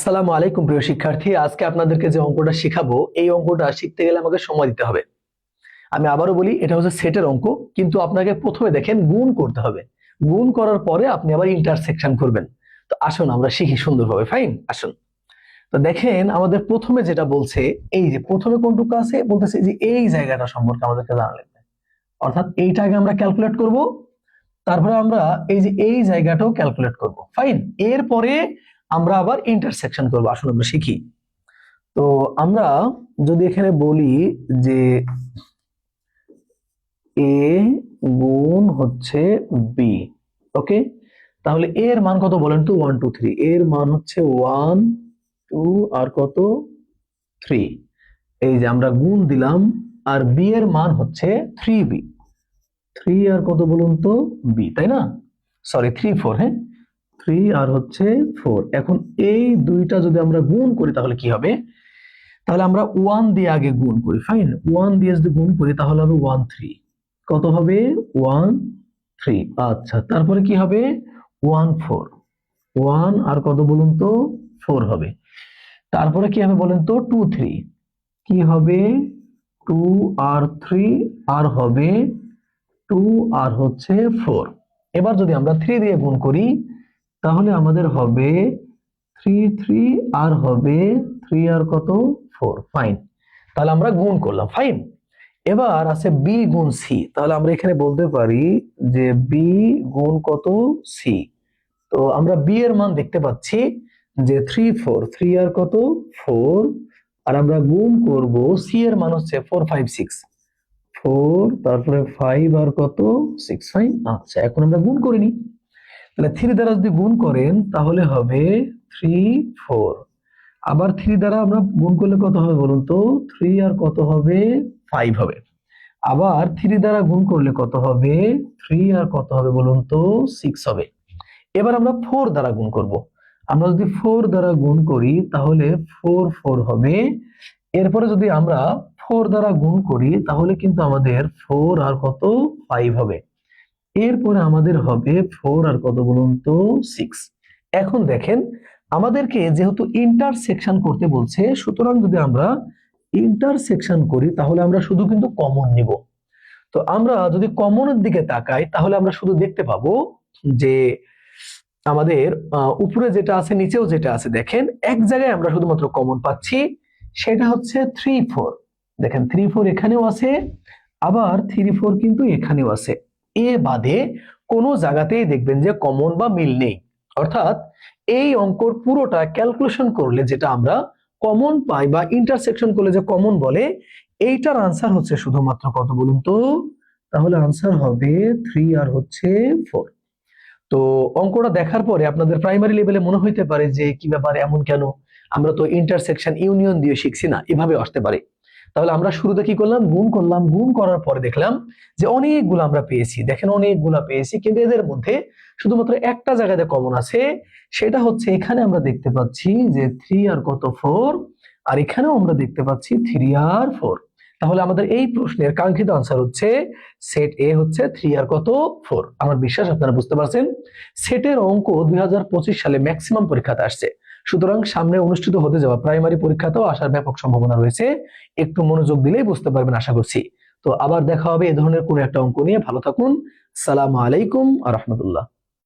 আসসালামু আলাইকুম প্রিয় শিক্ষার্থী, আজকে আপনাদেরকে যে অঙ্কটা শেখাবো এই অঙ্কটা শিখতে গেলে আমাকে সময় দিতে হবে। আমি আবারও বলি, এটা হচ্ছে সেটের অঙ্ক, কিন্তু আপনাকে প্রথমে দেখেন গুণ করতে হবে। গুণ করার পরে আপনি আবার ইন্টারসেকশন করবেন। তো আসুন আমরা শিখি সুন্দরভাবে। ফাইন, আসুন। তো দেখেন আমাদের প্রথমে যেটা বলছে, এই যে প্রথমে কোনটুকু আছে বলতেছে যে এই জায়গাটা সম্পর্কে আমাদেরকে জানা লাগবে, অর্থাৎ এইটা আগে আমরা ক্যালকুলেট করব, তারপরে আমরা এই যে এই জায়গাটাও ক্যালকুলেট করব। ফাইন, এরপরে আমরা আবার ইন্টারসেকশন করব। আসুন আমরা শিখি। তো আমরা যদি এখানে বলি যে এ গুণ হচ্ছে বি, ওকে, তাহলে এর মান কত বলেন তো? 1 2 3। এর মান হচ্ছে 1 2 আর কত 3। এই যে আমরা গুণ দিলাম, আর বি এর মান হচ্ছে 3b। 3 আর কত বলুন তো? বি, তাই না? সরি 3 4, হ্যাঁ 3 আর হচ্ছে 4। এখন এই দুইটা যদি আমরা গুণ করি তাহলে কি হবে? তাহলে আমরা 1 দিয়ে আগে গুণ করি। ফাইন, 1 দিয়ে যদি গুণ করি তাহলে হবে 1 3। কত হবে? 1 3। আচ্ছা, তারপরে কি হবে? 1 4। 1 আর কত বলুন তো? 4 হবে। তারপরে কি হবে বলেন তো? 2 3। কি হবে? 2 আর 3 আর হবে 2 আর হচ্ছে 4। এবার যদি আমরা 3 দিয়ে গুণ করি তাহলে আমাদের হবে 3 3 আর হবে 3 আর কত? 4। ফাইন, তাহলে আমরা গুণ করলাম। ফাইন, এবার আছে বি গুণ সি। তাহলে আমরা এখানে বলতে পারি যে বি গুণ কত? সি। তো আমরা বি এর মান দেখতে পাচ্ছি যে 3 4। 3 আর কত? 4। আর আমরা গুণ করব, সি এর মান হচ্ছে 4 5 6। 4 তারপরে 5 আর কত? 6। ফাইন, আচ্ছা এখন আমরা গুণ করে নিই। তাহলে 3 দ্বারা যদি গুণ করেন তাহলে হবে 3 4। আবার 3 দ্বারা আমরা গুণ করলে কত হবে বলুন তো? 3 আর কত হবে? 5 হবে। আবার 3 দ্বারা গুণ করলে কত হবে? 3 আর কত হবে বলুন তো? 6 হবে। এবার আমরা 4 দ্বারা গুণ করব। আমরা যদি 4 দ্বারা গুণ করি তাহলে 4 4 হবে। এরপরে যদি আমরা 4 দ্বারা গুণ করি তাহলে কিন্তু আমাদের 4 আর কত? 5 হবে। এরপরে আমাদের হবে 4 আর কত বলুন তো? 6। এখন দেখেন আমাদেরকে যেহেতু ইন্টারসেকশন করতে বলছে, সুতরাং যদি আমরা ইন্টারসেকশন করি তাহলে আমরা শুধু কিন্তু কমন নিব। তো আমরা যদি কমনের দিকে তাকাই তাহলে আমরা শুধু দেখতে পাবো যে আমাদের উপরে যেটা আছে নিচেও যেটা আছে। দেখেন এক জায়গায় আমরা শুধুমাত্র কমন পাচ্ছি, সেটা হচ্ছে 3 4। দেখেন 3 4 এখানেও আছে, আবার 3 4 কিন্তু এখানেও আছে। এ বাদে কোনো জায়গাতেই দেখবেন যে কমন বা মিল নেই। অর্থাৎ এই অঙ্কর পুরোটা ক্যালকুলেশন করলে যেটা আমরা কমন পাই বা ইন্টারসেকশন করলে যে কমন বলে, এইটার আনসার হচ্ছে শুধুমাত্র কত বলুন তো? তাহলে আনসার হবে 3 আর হচ্ছে 4। তো অঙ্কটা দেখার পরে আপনাদের প্রাইমারি লেভেলে মনে হইতে পারে যে কি ব্যাপার, এমন কেন? আমরা তো ইন্টারসেকশন ইউনিয়ন দিয়ে শিখছি না, এভাবে আসতে পারে। তাহলে আমরা শুরুতে কি করলাম? গুণ করলাম। গুণ করার পরে দেখলাম যে অনেকগুলো আমরা পেয়েছি। দেখেন অনেকগুলো পেয়েছি, কিন্তু এদের মধ্যে শুধুমাত্র একটা জায়গাতে কমন আছে, সেটা হচ্ছে এখানে আমরা দেখতে পাচ্ছি যে 3 আর কত? 4। আর এখানেও আমরা দেখতে পাচ্ছি 3 আর 4। তাহলে আমাদের এই প্রশ্নের কাঙ্ক্ষিত আনসার হচ্ছে সেট এ হচ্ছে 3 আর কত? 4। আমার বিশ্বাস আপনারা বুঝতে পারছেন। সেটের অঙ্ক 2025 সালে ম্যাক্সিমাম পরীক্ষাতে আসছে, সুতরাং সামনে অনুষ্ঠিত হতে যাওয়া প্রাইমারি পরীক্ষাতেও আসার ব্যাপক সম্ভাবনা রয়েছে। একটু মনোযোগ দিলেই বুঝতে পারবেন আশা করছি। তো আবার দেখা হবে এ ধরনের কোন একটা অঙ্ক নিয়ে। ভালো থাকুন। আসসালামু আলাইকুম ওয়া রাহমাতুল্লাহ।